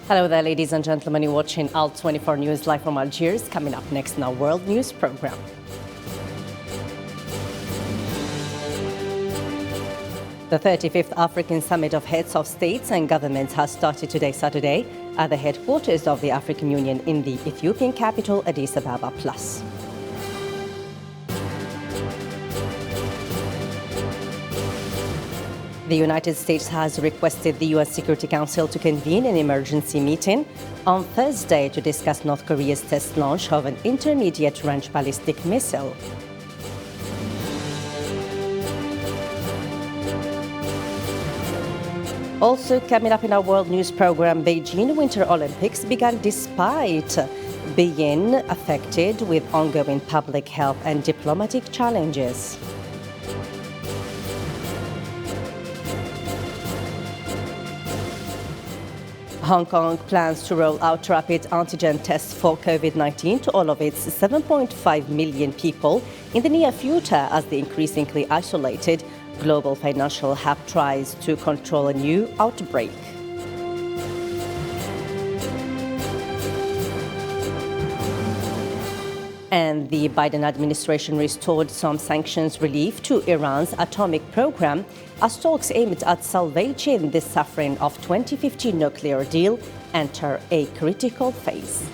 Hello there, ladies and gentlemen. You're watching AL24 News live from Algiers. Coming up next in our World News program. The 35th African Summit of Heads of States and Governments has started today, Saturday, at the headquarters of the African Union in the Ethiopian capital, Addis Ababa Plus. The United States has requested the UN Security Council to convene an emergency meeting on Thursday to discuss North Korea's test launch of an intermediate-range ballistic missile. Also coming up in our World News program, Beijing Winter Olympics began despite being affected with ongoing public health and diplomatic challenges. Hong Kong plans to roll out rapid antigen tests for COVID-19 to all of its 7.5 million people in the near future as the increasingly isolated global financial hub tries to control a new outbreak. And the Biden administration restored some sanctions relief to Iran's atomic program as talks aimed at salvaging the suffering of 2015 nuclear deal enter a critical phase.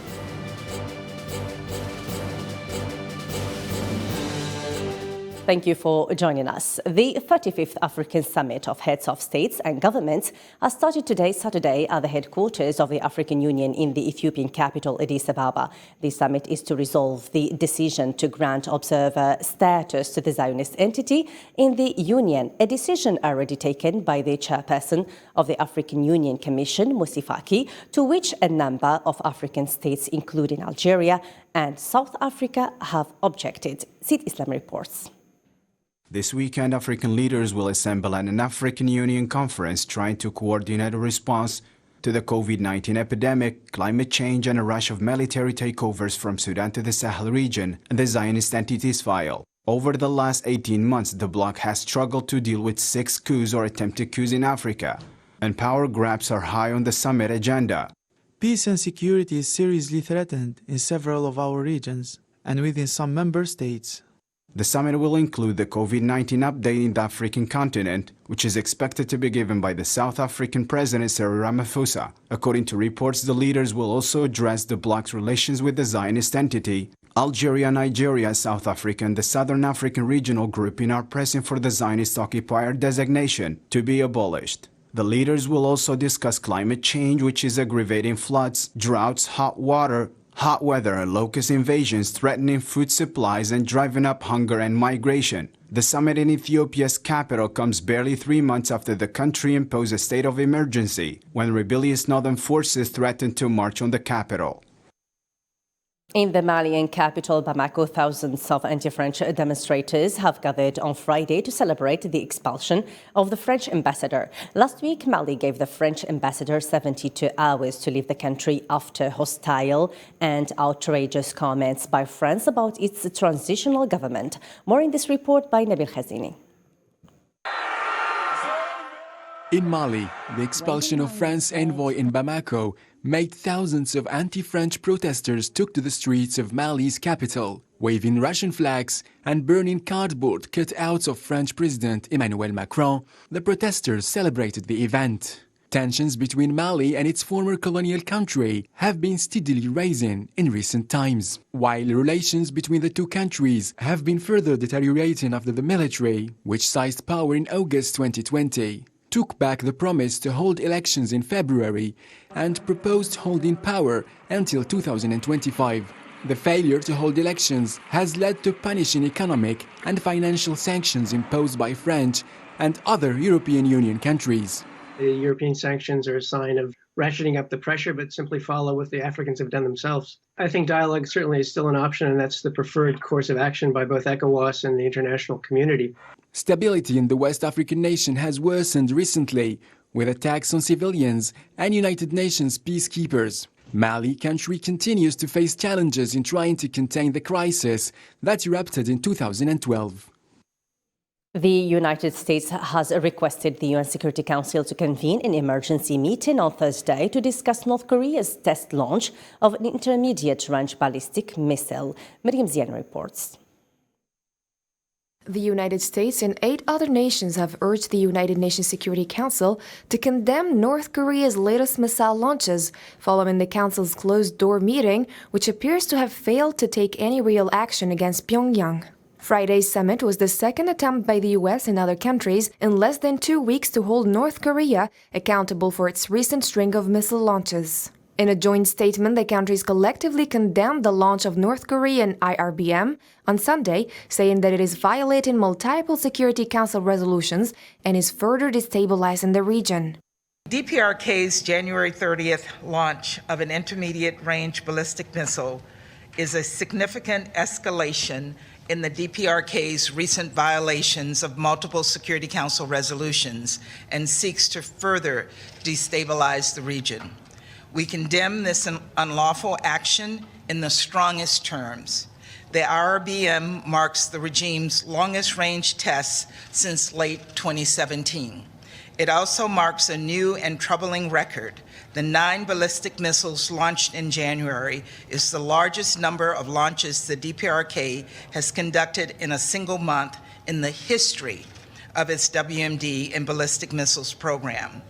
Thank you for joining us. The 35th African Summit of Heads of States and Governments has started today, Saturday, at the headquarters of the African Union in the Ethiopian capital, Addis Ababa. The summit is to resolve the decision to grant observer status to the Zionist entity in the Union, a decision already taken by the chairperson of the African Union Commission, Moussa Faki, to which a number of African states, including Algeria and South Africa, have objected. Sid Islam reports. This weekend, African leaders will assemble at an African Union conference trying to coordinate a response to the COVID-19 epidemic, climate change, and a rush of military takeovers from Sudan to the Sahel region and the Zionist entities file. Over the last 18 months, the bloc has struggled to deal with 6 coups or attempted coups in Africa, and power grabs are high on the summit agenda. Peace and security is seriously threatened in several of our regions and within some member states. The summit will include the COVID-19 update in the African continent, which is expected to be given by the South African President Cyril Ramaphosa. According to reports, the leaders will also address the bloc's relations with the Zionist entity. Algeria, Nigeria, South Africa, and the Southern African Regional Grouping are pressing for the Zionist occupier designation to be abolished. The leaders will also discuss climate change, which is aggravating floods, droughts, hot weather and locust invasions threatening food supplies and driving up hunger and migration. The summit in Ethiopia's capital comes barely 3 months after the country imposed a state of emergency when rebellious northern forces threatened to march on the capital. In the Malian capital, Bamako, thousands of anti-French demonstrators have gathered on Friday to celebrate the expulsion of the French ambassador. Last week, Mali gave the French ambassador 72 hours to leave the country after hostile and outrageous comments by France about its transitional government. More in this report by Nabil Khazini. In Mali, the expulsion of France's envoy in Bamako made thousands of anti-French protesters took to the streets of Mali's capital, waving Russian flags and burning cardboard cutouts of French President Emmanuel Macron. The protesters celebrated the event. Tensions between Mali and its former colonial country have been steadily rising in recent times, while relations between the two countries have been further deteriorating after the military, which seized power in August 2020, took back the promise to hold elections in February and proposed holding power until 2025. The failure to hold elections has led to punishing economic and financial sanctions imposed by French and other European Union countries. The European sanctions are a sign of ratcheting up the pressure, but simply follow what the Africans have done themselves. I think dialogue certainly is still an option, and that's the preferred course of action by both ECOWAS and the international community. Stability in the West African nation has worsened recently, with attacks on civilians and United Nations peacekeepers. Mali country continues to face challenges in trying to contain the crisis that erupted in 2012. The United States has requested the UN Security Council to convene an emergency meeting on Thursday to discuss North Korea's test launch of an intermediate-range ballistic missile. Miriam Zian reports. The United States and 8 other nations have urged the United Nations Security Council to condemn North Korea's latest missile launches following the Council's closed-door meeting, which appears to have failed to take any real action against Pyongyang. Friday's summit was the second attempt by the US and other countries in less than 2 weeks to hold North Korea accountable for its recent string of missile launches. In a joint statement, the countries collectively condemned the launch of North Korean IRBM on Sunday, saying that it is violating multiple Security Council resolutions and is further destabilizing the region. DPRK's January 30th launch of an intermediate-range ballistic missile is a significant escalation in the DPRK's recent violations of multiple Security Council resolutions and seeks to further destabilize the region. We condemn this unlawful action in the strongest terms. The IRBM marks the regime's longest-range tests since late 2017. It also marks a new and troubling record. The 9 ballistic missiles launched in January is the largest number of launches the DPRK has conducted in a single month in the history of its WMD and ballistic missiles program.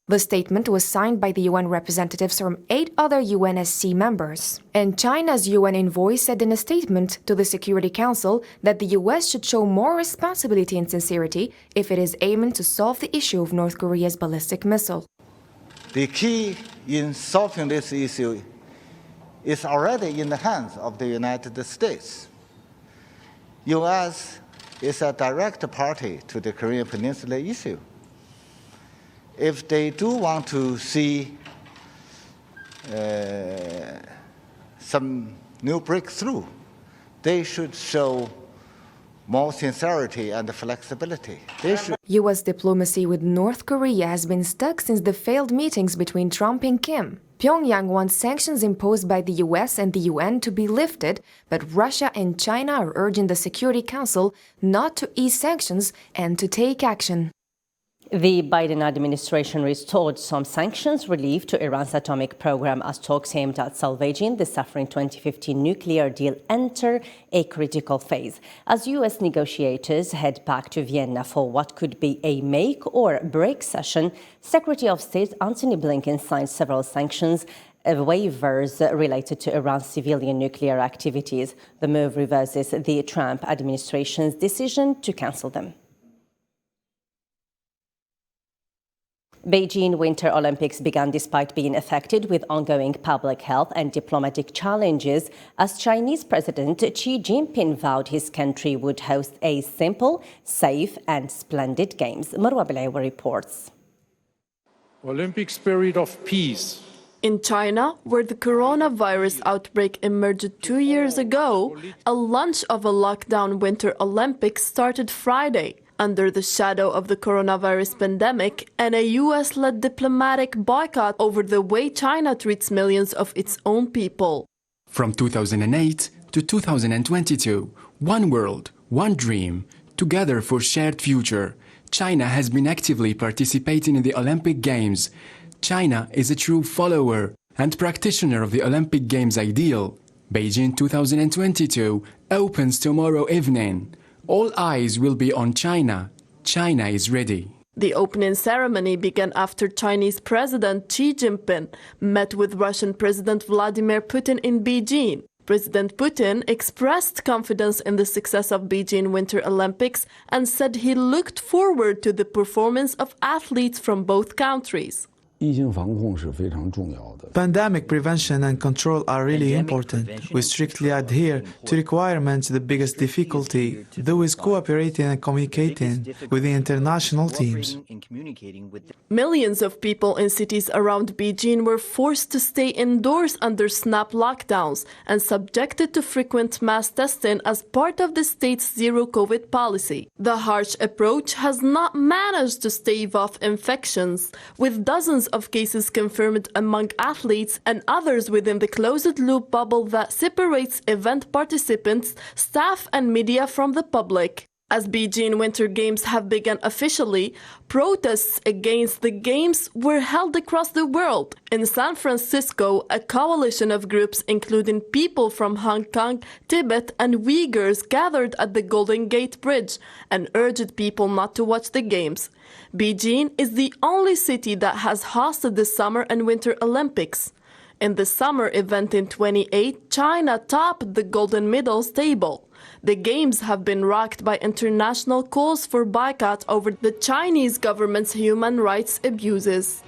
The statement was signed by the UN representatives from 8 other UNSC members. And China's UN envoy said in a statement to the Security Council that the US should show more responsibility and sincerity if it is aiming to solve the issue of North Korea's ballistic missile. The key in solving this issue is already in the hands of the United States. US is a direct party to the Korean Peninsula issue. If they do want to see some new breakthrough, they should show more sincerity and flexibility. U.S. diplomacy with North Korea has been stuck since the failed meetings between Trump and Kim. Pyongyang wants sanctions imposed by the U.S. and the UN to be lifted, but Russia and China are urging the Security Council not to ease sanctions and to take action. The Biden administration restored some sanctions relief to Iran's atomic program as talks aimed at salvaging the suffering 2015 nuclear deal enter a critical phase. As U.S. negotiators head back to Vienna for what could be a make or break session, Secretary of State Antony Blinken signed several sanctions waivers related to Iran's civilian nuclear activities. The move reverses the Trump administration's decision to cancel them. Beijing Winter Olympics began despite being affected with ongoing public health and diplomatic challenges as Chinese President Xi Jinping vowed his country would host a simple, safe and splendid games. Marwa Bilawa reports. Olympic spirit of peace. In China, where the coronavirus outbreak emerged 2 years ago, a launch of a lockdown Winter Olympics started Friday, under the shadow of the coronavirus pandemic and a US-led diplomatic boycott over the way China treats millions of its own people. From 2008 to 2022, one world, one dream, together for shared future. China has been actively participating in the Olympic Games. China is a true follower and practitioner of the Olympic Games ideal. Beijing 2022 opens tomorrow evening. All eyes will be on China. China is ready. The opening ceremony began after Chinese President Xi Jinping met with Russian President Vladimir Putin in Beijing. President Putin expressed confidence in the success of Beijing Winter Olympics and said he looked forward to the performance of athletes from both countries. Pandemic prevention and control are really important. We strictly adhere to requirements. The biggest difficulty, though, is cooperating and communicating with the international teams. Millions of people in cities around Beijing were forced to stay indoors under snap lockdowns and subjected to frequent mass testing as part of the state's zero-COVID policy. The harsh approach has not managed to stave off infections, with dozens of cases confirmed among athletes and others within the closed-loop bubble that separates event participants, staff and media from the public. As Beijing Winter Games have begun officially, protests against the Games were held across the world. In San Francisco, a coalition of groups including people from Hong Kong, Tibet, and Uyghurs gathered at the Golden Gate Bridge and urged people not to watch the Games. Beijing is the only city that has hosted the Summer and Winter Olympics. In the summer event in 2008, China topped the golden medals table. The Games have been rocked by international calls for boycott over the Chinese government's human rights abuses.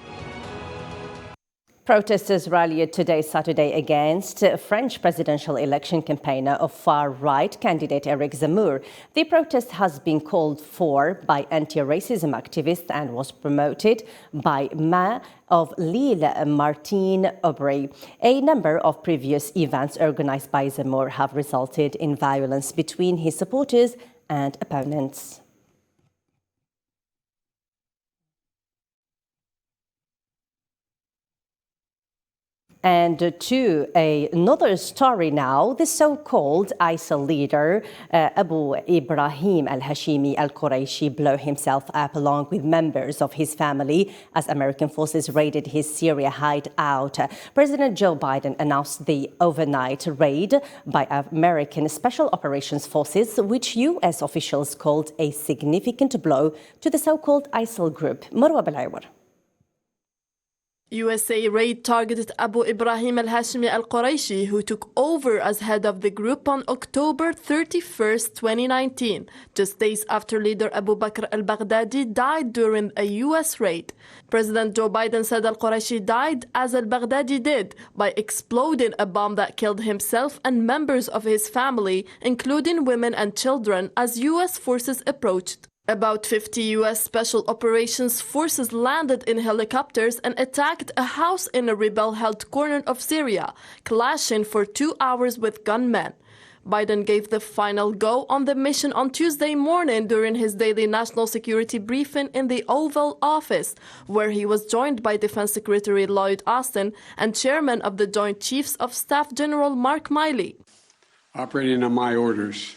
Protesters rallied today, Saturday, against French presidential election campaigner of far-right candidate Eric Zemmour. The protest has been called for by anti-racism activists and was promoted by Mayor of Lille, Martine Aubry. A number of previous events organized by Zemmour have resulted in violence between his supporters and opponents. And to another story now, the so-called ISIL leader Abu Ibrahim al-Hashimi al-Qurayshi blew himself up along with members of his family as American forces raided his Syria hideout. President Joe Biden announced the overnight raid by American Special Operations Forces, which U.S. officials called a significant blow to the so-called ISIL group. Marwa Balawar. USA raid targeted Abu Ibrahim al-Hashimi al-Qurayshi, who took over as head of the group on October 31, 2019, just days after leader Abu Bakr al-Baghdadi died during a U.S. raid. President Joe Biden said al-Qurayshi died as al-Baghdadi did by exploding a bomb that killed himself and members of his family, including women and children, as U.S. forces approached. About 50 U.S. Special Operations Forces landed in helicopters and attacked a house in a rebel-held corner of Syria, clashing for 2 hours with gunmen. Biden gave the final go on the mission on Tuesday morning during his daily national security briefing in the Oval Office, where he was joined by Defense Secretary Lloyd Austin and Chairman of the Joint Chiefs of Staff General Mark Milley. Operating on my orders,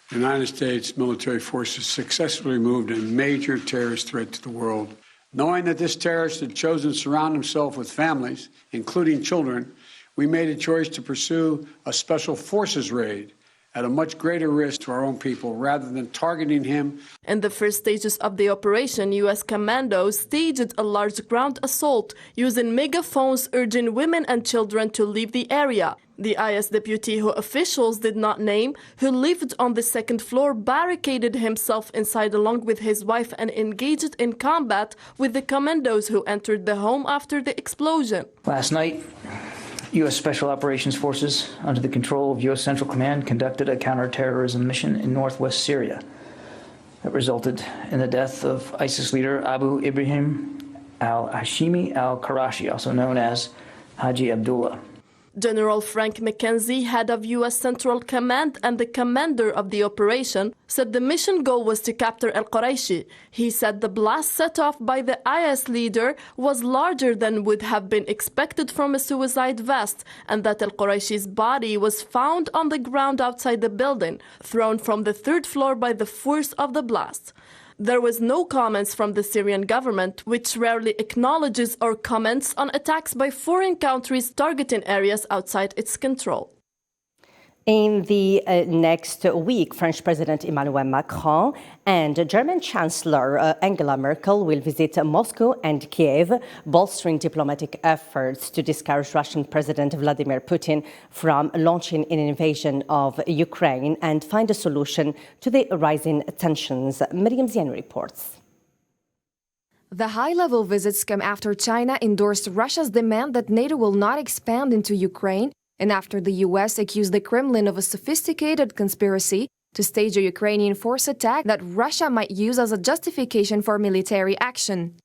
the United States military forces successfully removed a major terrorist threat to the world. Knowing that this terrorist had chosen to surround himself with families, including children, we made a choice to pursue a special forces raid at a much greater risk to our own people rather than targeting him. In the first stages of the operation, U.S. commandos staged a large ground assault using megaphones urging women and children to leave the area. The IS deputy, who officials did not name, who lived on the second floor, barricaded himself inside along with his wife and engaged in combat with the commandos who entered the home after the explosion. Last night, U.S. Special Operations Forces, under the control of U.S. Central Command, conducted a counterterrorism mission in northwest Syria that resulted in the death of ISIS leader Abu Ibrahim al-Hashimi al-Qurayshi, also known as Haji Abdullah. General Frank McKenzie, head of U.S. Central Command and the commander of the operation, said the mission goal was to capture al-Qurayshi. He said the blast set off by the IS leader was larger than would have been expected from a suicide vest, and that al-Qurayshi's body was found on the ground outside the building, thrown from the third floor by the force of the blast. There was no comments from the Syrian government, which rarely acknowledges or comments on attacks by foreign countries targeting areas outside its control. In the next week, French President Emmanuel Macron and German Chancellor Angela Merkel will visit Moscow and Kiev, bolstering diplomatic efforts to discourage Russian President Vladimir Putin from launching an invasion of Ukraine and find a solution to the rising tensions. Miriam Zian reports. The high-level visits come after China endorsed Russia's demand that NATO will not expand into Ukraine, and after the U.S. accused the Kremlin of a sophisticated conspiracy to stage a Ukrainian force attack that Russia might use as a justification for military action.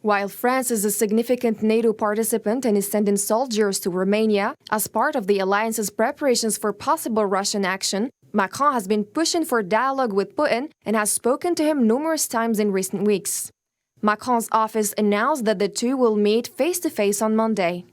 While France is a significant NATO participant and is sending soldiers to Romania as part of the alliance's preparations for possible Russian action, Macron has been pushing for dialogue with Putin and has spoken to him numerous times in recent weeks. Macron's office announced that the two will meet face-to-face on Monday.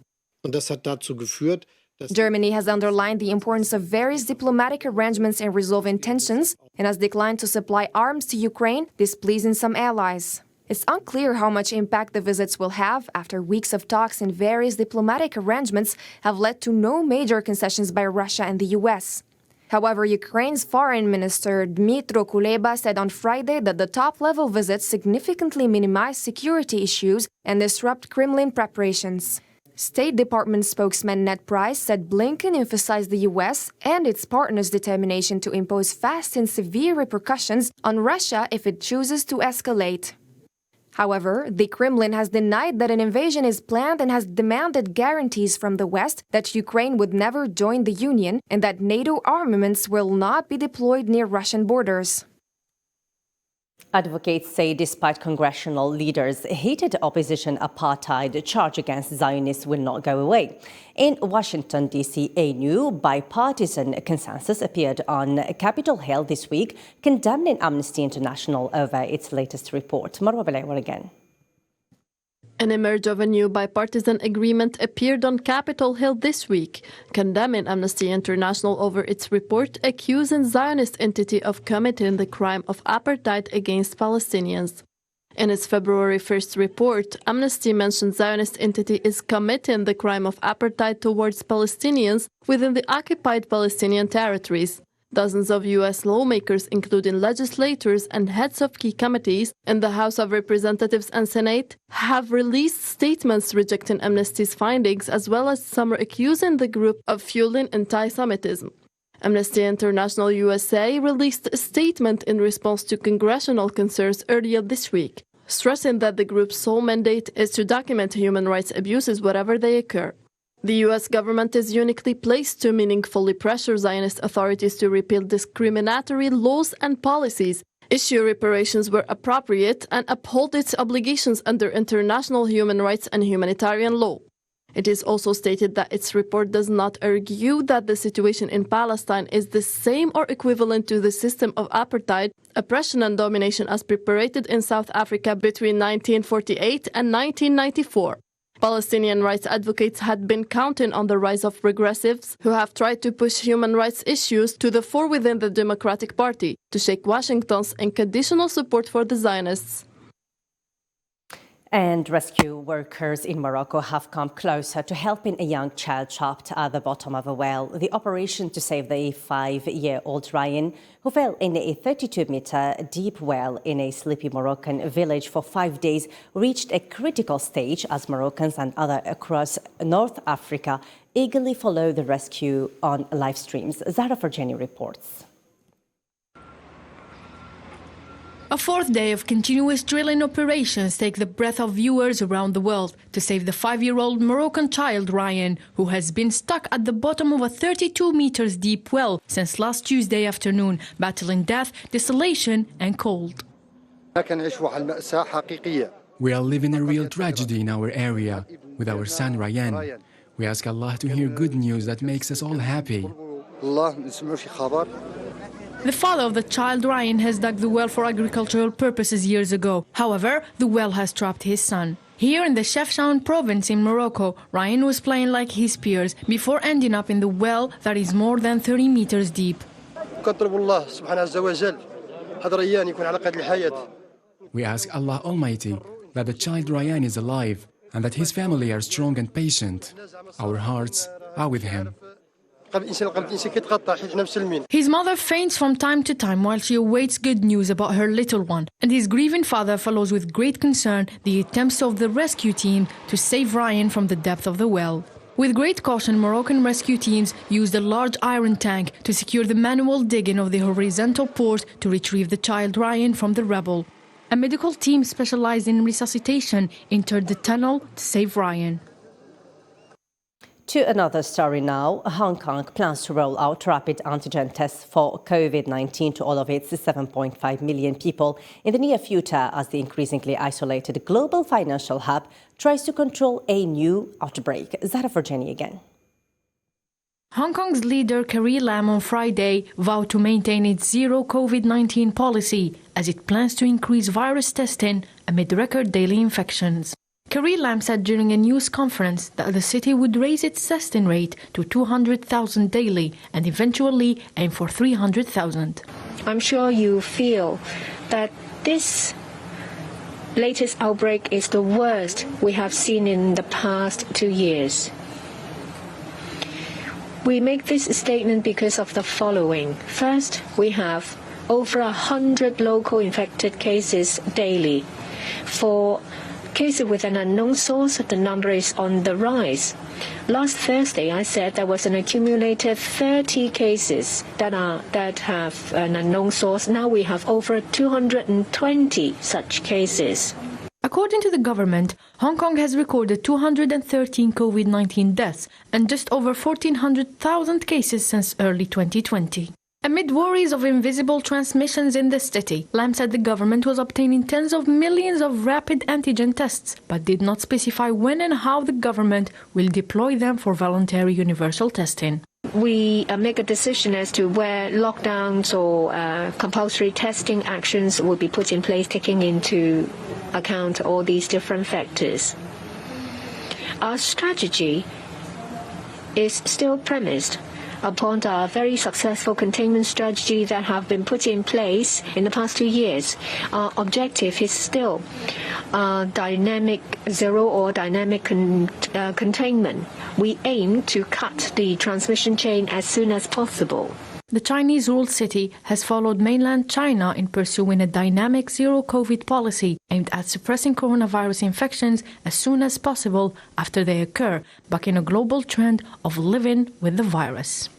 Und das hat dazu geführt, Germany has underlined the importance of various diplomatic arrangements in resolving tensions and has declined to supply arms to Ukraine, displeasing some allies. It's unclear how much impact the visits will have after weeks of talks and various diplomatic arrangements have led to no major concessions by Russia and the US. However, Ukraine's Foreign Minister Dmytro Kuleba said on Friday that the top-level visits significantly minimize security issues and disrupt Kremlin preparations. State Department spokesman Ned Price said Blinken emphasized the US and its partners' determination to impose fast and severe repercussions on Russia if it chooses to escalate. However, the Kremlin has denied that an invasion is planned and has demanded guarantees from the West that Ukraine would never join the Union and that NATO armaments will not be deployed near Russian borders. Advocates say despite congressional leaders' heated opposition, apartheid charge against Zionists will not go away. In Washington, D.C., a new bipartisan consensus appeared on Capitol Hill this week, condemning Amnesty International over its latest report. Marwa Belaywar again. An emerge of a new bipartisan agreement appeared on Capitol Hill this week, condemning Amnesty International over its report accusing Zionist entity of committing the crime of apartheid against Palestinians. In its February 1st report, Amnesty mentioned Zionist entity is committing the crime of apartheid towards Palestinians within the occupied Palestinian territories. Dozens of U.S. lawmakers, including legislators and heads of key committees in the House of Representatives and Senate, have released statements rejecting Amnesty's findings, as well as some accusing the group of fueling anti-Semitism. Amnesty International USA released a statement in response to congressional concerns earlier this week, stressing that the group's sole mandate is to document human rights abuses wherever they occur. The U.S. government is uniquely placed to meaningfully pressure Zionist authorities to repeal discriminatory laws and policies, issue reparations where appropriate, and uphold its obligations under international human rights and humanitarian law. It is also stated that its report does not argue that the situation in Palestine is the same or equivalent to the system of apartheid, oppression and domination as perpetrated in South Africa between 1948 and 1994. Palestinian rights advocates had been counting on the rise of progressives who have tried to push human rights issues to the fore within the Democratic Party to shake Washington's unconditional support for the Zionists. And rescue workers in Morocco have come closer to helping a young child trapped at the bottom of a well. The operation to save the 5-year-old Ryan, who fell in a 32-meter deep well in a sleepy Moroccan village for 5 days, reached a critical stage as Moroccans and others across North Africa eagerly follow the rescue on live streams. Zahra Farjani reports. A fourth day of continuous drilling operations take the breath of viewers around the world to save the 5-year-old Moroccan child Ryan, who has been stuck at the bottom of a 32 meters deep well since last Tuesday afternoon, battling death, desolation and cold. We are living a real tragedy in our area with our son Ryan. We ask Allah to hear good news that makes us all happy. The father of the child, Ryan, has dug the well for agricultural purposes years ago. However, the well has trapped his son. Here in the Chefchaouen province in Morocco, Ryan was playing like his peers before ending up in the well that is more than 30 meters deep. We ask Allah Almighty that the child Ryan is alive and that his family are strong and patient. Our hearts are with him. His mother faints from time to time while she awaits good news about her little one, and his grieving father follows with great concern the attempts of the rescue team to save Ryan from the depth of the well. With great caution, Moroccan rescue teams used a large iron tank to secure the manual digging of the horizontal port to retrieve the child Ryan from the rubble. A medical team specialized in resuscitation entered the tunnel to save Ryan. To another story now, Hong Kong plans to roll out rapid antigen tests for COVID-19 to all of its 7.5 million people in the near future as the increasingly isolated global financial hub tries to control a new outbreak. Zahra Farjani again. Hong Kong's leader Carrie Lam on Friday vowed to maintain its zero COVID-19 policy as it plans to increase virus testing amid record daily infections. Carrie Lam said during a news conference that the city would raise its testing rate to 200,000 daily and eventually aim for 300,000. I'm sure you feel that this latest outbreak is the worst we have seen in the past 2 years. We make this statement because of the following. First, we have over 100 local infected cases daily. For cases with an unknown source, the number is on the rise. Last Thursday, I said there was an accumulated 30 cases that have an unknown source. Now we have over 220 such cases. According to the government, Hong Kong has recorded 213 COVID-19 deaths and just over 1,400,000 cases since early 2020. Amid worries of invisible transmissions in the city, Lam said the government was obtaining tens of millions of rapid antigen tests, but did not specify when and how the government will deploy them for voluntary universal testing. We make a decision as to where lockdowns or compulsory testing actions will be put in place, taking into account all these different factors. Our strategy is still premised upon our very successful containment strategy that have been put in place in the past 2 years. Our objective is still dynamic zero or dynamic containment. We aim to cut the transmission chain as soon as possible. The Chinese-ruled city has followed mainland China in pursuing a dynamic zero-COVID policy aimed at suppressing coronavirus infections as soon as possible after they occur, bucking a global trend of living with the virus.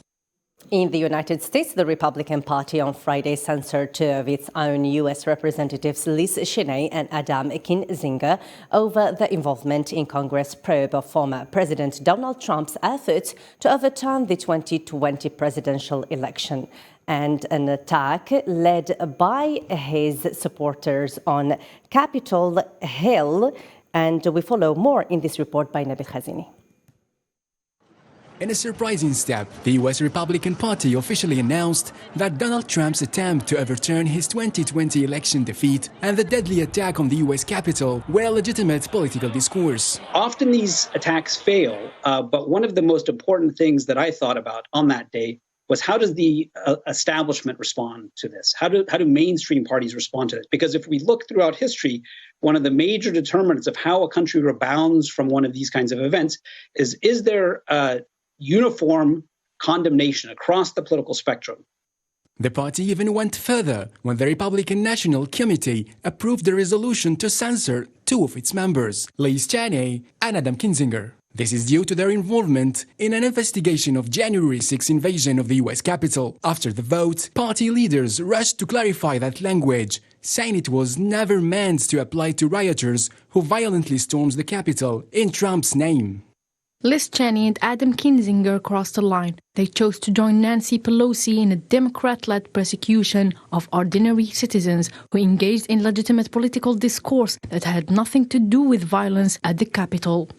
In the United States, the Republican Party on Friday censored two of its own U.S. representatives, Liz Cheney and Adam Kinzinger, over their involvement in Congress' probe of former President Donald Trump's efforts to overturn the 2020 presidential election, and an attack led by his supporters on Capitol Hill. And we follow more in this report by Nabil Khazini. In a surprising step, the U.S. Republican Party officially announced that Donald Trump's attempt to overturn his 2020 election defeat and the deadly attack on the U.S. Capitol were a legitimate political discourse. Often these attacks fail, but one of the most important things that I thought about on that day was how does the establishment respond to this? How do mainstream parties respond to this? Because if we look throughout history, one of the major determinants of how a country rebounds from one of these kinds of events is there uniform condemnation across the political spectrum. The party even went further when the Republican National Committee approved a resolution to censor two of its members, Liz Cheney and Adam Kinzinger. This is due to their involvement in an investigation of January 6 invasion of the U.S. Capitol. After the vote, party leaders rushed to clarify that language, saying it was never meant to apply to rioters who violently stormed the Capitol in Trump's name. Liz Cheney and Adam Kinzinger crossed the line. They chose to join Nancy Pelosi in a Democrat-led persecution of ordinary citizens who engaged in legitimate political discourse that had nothing to do with violence at the Capitol.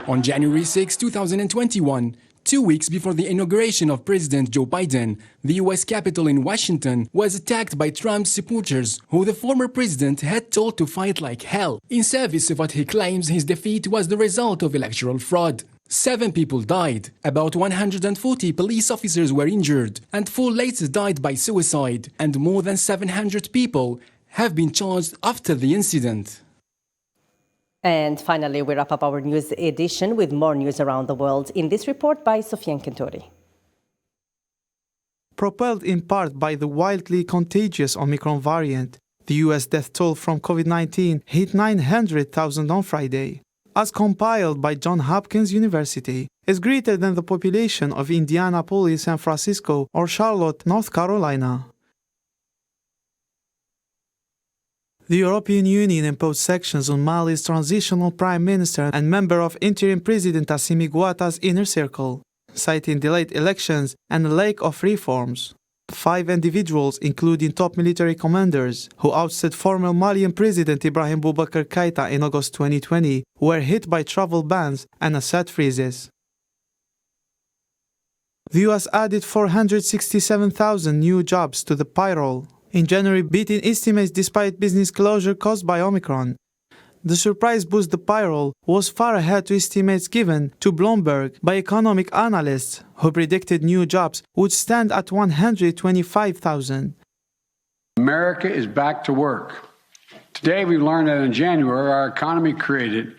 On January 6, 2021, 2 weeks before the inauguration of President Joe Biden, the U.S. Capitol in Washington was attacked by Trump's supporters, who the former president had told to fight like hell, in service of what he claims his defeat was the result of electoral fraud. 7 people died, about 140 police officers were injured, and 4 later died by suicide, and more than 700 people have been charged after the incident. And finally, we wrap up our news edition with more news around the world in this report by Sofiane Kentori. Propelled in part by the wildly contagious Omicron variant, the U.S. death toll from COVID-19 hit 900,000 on Friday. As compiled by Johns Hopkins University, is greater than the population of Indianapolis, San Francisco, or Charlotte, North Carolina. The European Union imposed sanctions on Mali's transitional prime minister and member of interim president Assimi Goïta's inner circle, citing delayed elections and a lack of reforms. 5 individuals, including top military commanders, who ousted former Malian President Ibrahim Boubacar Keïta in August 2020, were hit by travel bans and asset freezes. The U.S. added 467,000 new jobs to the payroll in January, beating estimates despite business closure caused by Omicron. The surprise boost the payroll was far ahead to estimates given to Bloomberg by economic analysts who predicted new jobs would stand at 125,000. America is back to work. Today we learned that in January our economy created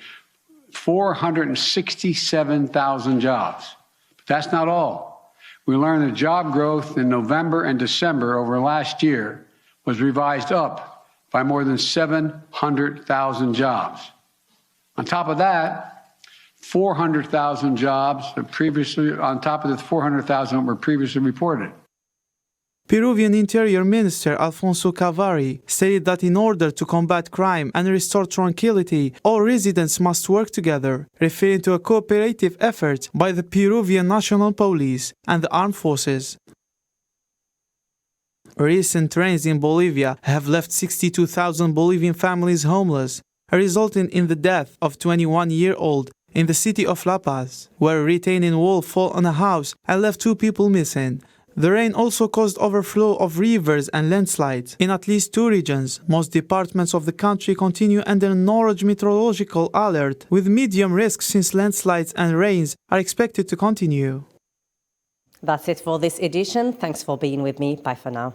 467,000 jobs. But that's not all. We learned that job growth in November and December over last year was revised up by more than 700,000 jobs. On top of that, 400,000 jobs on top of the 400,000 were previously reported. Peruvian Interior Minister Alfonso Cavari stated that in order to combat crime and restore tranquility, all residents must work together, referring to a cooperative effort by the Peruvian National Police and the armed forces. Recent rains in Bolivia have left 62,000 Bolivian families homeless, resulting in the death of a 21-year-old in the city of La Paz, where a retaining wall fell on a house and left 2 people missing. The rain also caused overflow of rivers and landslides in at least 2 regions. Most departments of the country continue under an orange meteorological alert, with medium risk since landslides and rains are expected to continue. That's it for this edition. Thanks for being with me. Bye for now.